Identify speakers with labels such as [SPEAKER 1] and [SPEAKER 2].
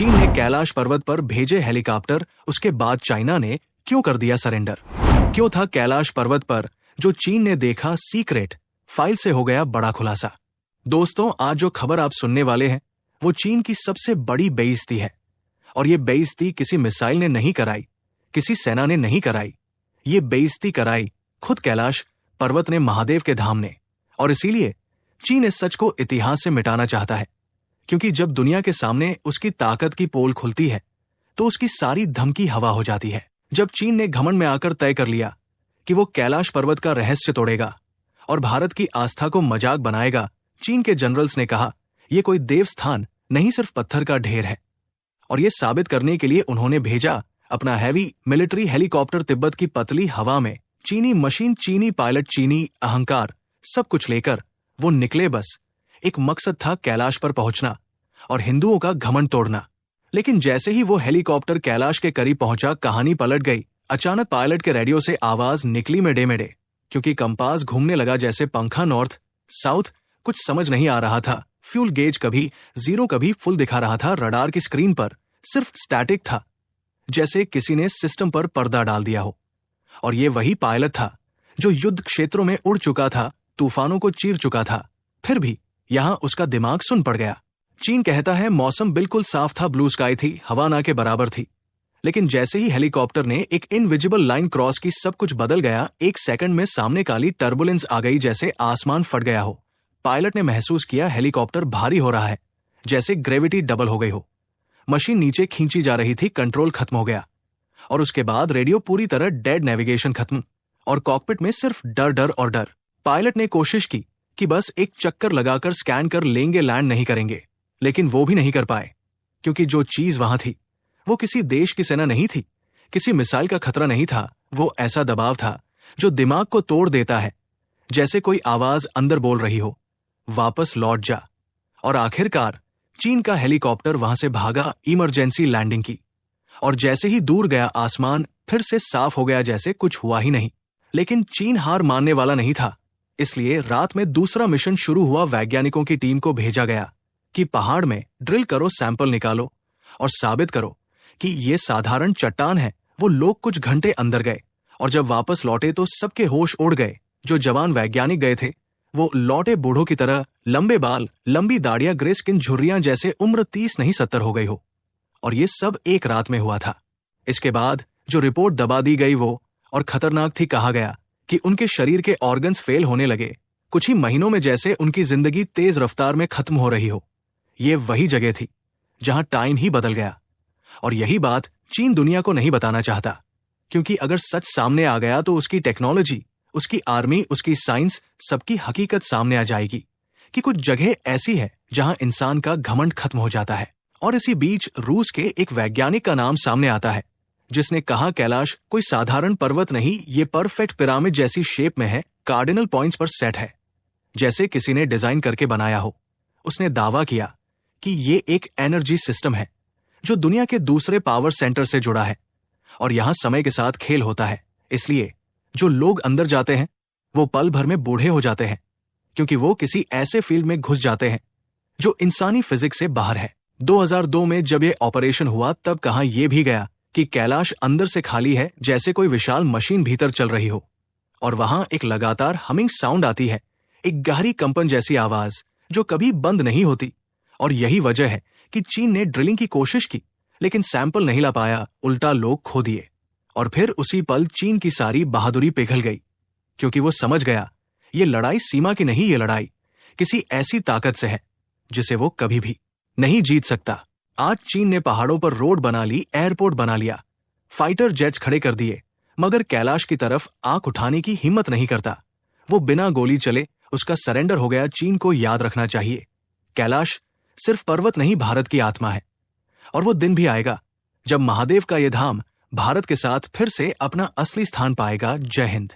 [SPEAKER 1] चीन ने कैलाश पर्वत पर भेजे हेलीकॉप्टर, उसके बाद चाइना ने क्यों कर दिया सरेंडर? क्यों था कैलाश पर्वत पर जो चीन ने देखा सीक्रेट फाइल से हो गया बड़ा खुलासा? दोस्तों, आज जो खबर आप सुनने वाले हैं वो चीन की सबसे बड़ी बेइज्जती है। और ये बेइज्जती किसी मिसाइल ने नहीं कराई, किसी सेना ने नहीं कराई, ये बेइज्जती कराई खुद कैलाश पर्वत ने, महादेव के धाम ने। और इसीलिए चीन इस सच को इतिहास से मिटाना चाहता है, क्योंकि जब दुनिया के सामने उसकी ताकत की पोल खुलती है तो उसकी सारी धमकी हवा हो जाती है। जब चीन ने घमंड में आकर तय कर लिया कि वो कैलाश पर्वत का रहस्य तोड़ेगा और भारत की आस्था को मजाक बनाएगा, चीन के जनरल्स ने कहा ये कोई देवस्थान नहीं, सिर्फ पत्थर का ढेर है। और ये साबित करने के लिए उन्होंने भेजा अपना हैवी मिलिट्री हेलीकॉप्टर, तिब्बत की पतली हवा में चीनी मशीन, चीनी पायलट, चीनी अहंकार, सब कुछ लेकर वो निकले। बस एक मकसद था, कैलाश पर पहुंचना और हिंदुओं का घमंड तोड़ना। लेकिन जैसे ही वो हेलीकॉप्टर कैलाश के करीब पहुंचा, कहानी पलट गई। अचानक पायलट के रेडियो से आवाज निकली मेडे मेडे, क्योंकि कंपास घूमने लगा जैसे पंखा। नॉर्थ साउथ कुछ समझ नहीं आ रहा था। फ्यूल गेज कभी जीरो कभी फुल दिखा रहा था। रडार की स्क्रीन पर सिर्फ स्टैटिक था, जैसे किसी ने सिस्टम पर पर्दा डाल दिया हो। और ये वही पायलट था जो युद्ध क्षेत्रों में उड़ चुका था, तूफानों को चीर चुका था। फिर भी यहां उसका दिमाग सुन पड़ गया। चीन कहता है मौसम बिल्कुल साफ था, ब्लू स्काई थी, हवा ना के बराबर थी। लेकिन जैसे ही हेलीकॉप्टर ने एक इनविजिबल लाइन क्रॉस की, सब कुछ बदल गया। एक सेकंड में सामने काली टर्बुलेंस आ गई, जैसे आसमान फट गया हो। पायलट ने महसूस किया हेलीकॉप्टर भारी हो रहा है, जैसे ग्रेविटी डबल हो गई हो। मशीन नीचे खींची जा रही थी, कंट्रोल खत्म हो गया। और उसके बाद रेडियो पूरी तरह डेड, नेविगेशन खत्म और कॉकपिट में सिर्फ डर डर और डर। पायलट ने कोशिश की कि बस एक चक्कर लगाकर स्कैन कर लेंगे, लैंड नहीं करेंगे, लेकिन वो भी नहीं कर पाए, क्योंकि जो चीज वहां थी वो किसी देश की सेना नहीं थी, किसी मिसाइल का खतरा नहीं था। वो ऐसा दबाव था जो दिमाग को तोड़ देता है, जैसे कोई आवाज अंदर बोल रही हो, वापस लौट जा। और आखिरकार चीन का हेलीकॉप्टर वहां से भागा, इमरजेंसी लैंडिंग की। और जैसे ही दूर गया, आसमान फिर से साफ हो गया, जैसे कुछ हुआ ही नहीं। लेकिन चीन हार मानने वाला नहीं था, इसलिए रात में दूसरा मिशन शुरू हुआ। वैज्ञानिकों की टीम को भेजा गया कि पहाड़ में ड्रिल करो, सैंपल निकालो और साबित करो कि ये साधारण चट्टान है। वो लोग कुछ घंटे अंदर गए और जब वापस लौटे तो सबके होश उड़ गए। जो जवान वैज्ञानिक गए थे वो लौटे बूढ़ों की तरह, लंबे बाल, लंबी दाढ़ियां, ग्रे स्किन, झुर्रियां, जैसे उम्र 30 नहीं 70 हो गई हो। और ये सब एक रात में हुआ था। इसके बाद जो रिपोर्ट दबा दी गई वो और खतरनाक थी। कहा गया कि उनके शरीर के ऑर्गन्स फेल होने लगे कुछ ही महीनों में, जैसे उनकी जिंदगी तेज रफ्तार में खत्म हो रही हो। ये वही जगह थी जहां टाइम ही बदल गया। और यही बात चीन दुनिया को नहीं बताना चाहता, क्योंकि अगर सच सामने आ गया तो उसकी टेक्नोलॉजी, उसकी आर्मी, उसकी साइंस, सबकी हकीकत सामने आ जाएगी कि कुछ जगह ऐसी है जहां इंसान का घमंड खत्म हो जाता है। और इसी बीच रूस के एक वैज्ञानिक का नाम सामने आता है, जिसने कहा कैलाश कोई साधारण पर्वत नहीं, ये परफेक्ट पिरामिड जैसी शेप में है, कार्डिनल पॉइंट्स पर सेट है, जैसे किसी ने डिजाइन करके बनाया हो। उसने दावा किया कि ये एक एनर्जी सिस्टम है जो दुनिया के दूसरे पावर सेंटर से जुड़ा है। और यहां समय के साथ खेल होता है, इसलिए जो लोग अंदर जाते हैं वो पल भर में बूढ़े हो जाते हैं, क्योंकि वो किसी ऐसे फील्ड में घुस जाते हैं जो इंसानी फिजिक्स से बाहर है। 2002 में जब ये ऑपरेशन हुआ तब कहा यह भी गया कि कैलाश अंदर से खाली है, जैसे कोई विशाल मशीन भीतर चल रही हो। और वहां एक लगातार हमिंग साउंड आती है, एक गहरी कंपन जैसी आवाज जो कभी बंद नहीं होती। और यही वजह है कि चीन ने ड्रिलिंग की कोशिश की, लेकिन सैंपल नहीं ला पाया, उल्टा लोग खो दिए। और फिर उसी पल चीन की सारी बहादुरी पिघल गई, क्योंकि वो समझ गया ये लड़ाई सीमा की नहीं, ये लड़ाई किसी ऐसी ताकत से है जिसे वो कभी भी नहीं जीत सकता। आज चीन ने पहाड़ों पर रोड बना ली, एयरपोर्ट बना लिया, फाइटर जेट्स खड़े कर दिए, मगर कैलाश की तरफ आंख उठाने की हिम्मत नहीं करता। वो बिना गोली चले उसका सरेंडर हो गया। चीन को याद रखना चाहिए, कैलाश सिर्फ पर्वत नहीं, भारत की आत्मा है। और वो दिन भी आएगा जब महादेव का ये धाम भारत के साथ फिर से अपना असली स्थान पाएगा। जय हिंद।